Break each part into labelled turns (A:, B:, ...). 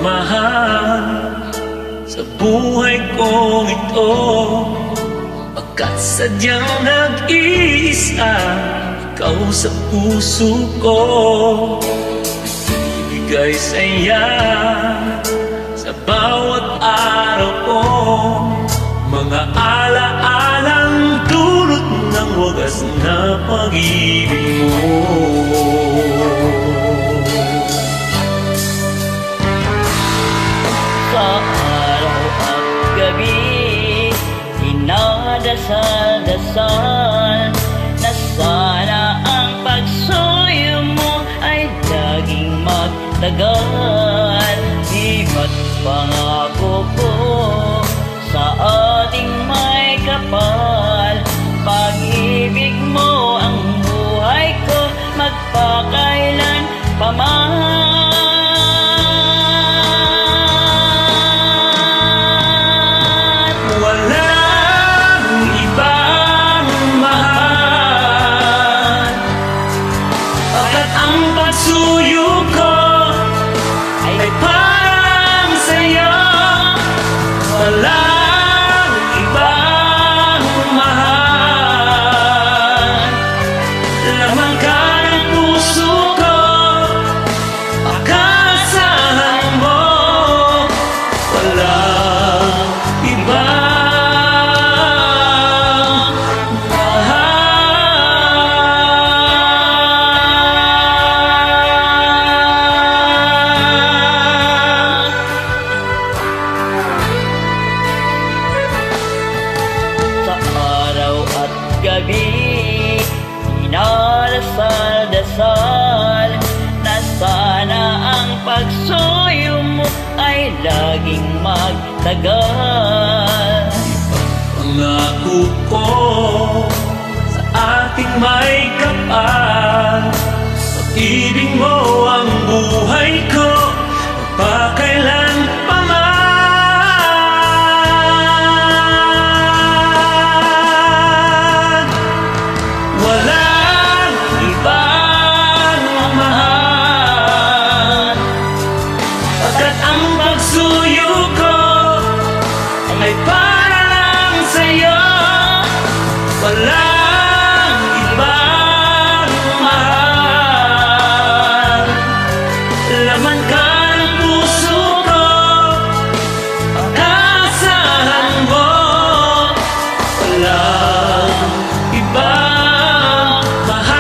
A: mahal sa buhay kong ito, pagkat sadyang nag-iisa ikaw sa puso ko. Ibigay saya sa bawat araw ko, mga ala-alang dulot ng wagas na pag-ibig mo.
B: Sa araw at gabi, dinadasal-dasal na sana ang pagsuyo mo ay laging magtagal. Diba't pangako ko sa ating may kapal, pag-ibig mo ang buhay ko magpakailan paman.
A: Pagsuyo ko ay parang sa'yo, walang ibang mahal. Lamang ka ng puso ko, akasahan mo, walang ibang
B: gabi, dinadasal-dasal na sana ang pagsuyo mo ay laging magtagal.
A: Pangako ko sa ating may kapal, pag-ibig mo ang buhay ko magpakailan paman. Pagsuyo ko ay para lang sa'yo, walang ibang mahal. Laman ka ng puso ko, pag-asahan mo, walang ibang mahal.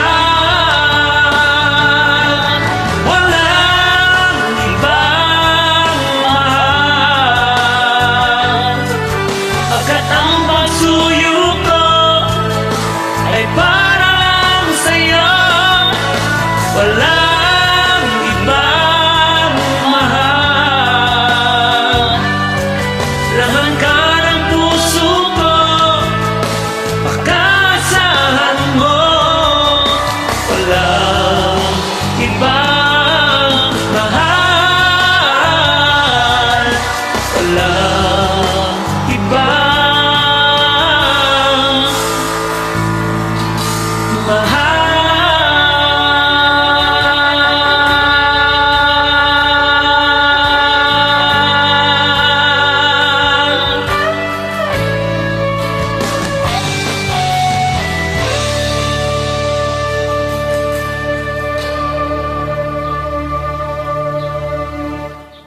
A: Walang ibang pagsuyo ko ay para lang sa'yo, walang ibang mahal. Laman ka ng puso ko, pagkasahan mo, walang ibang mahal. Walang ibang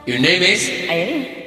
A: Your name is?
B: Irene.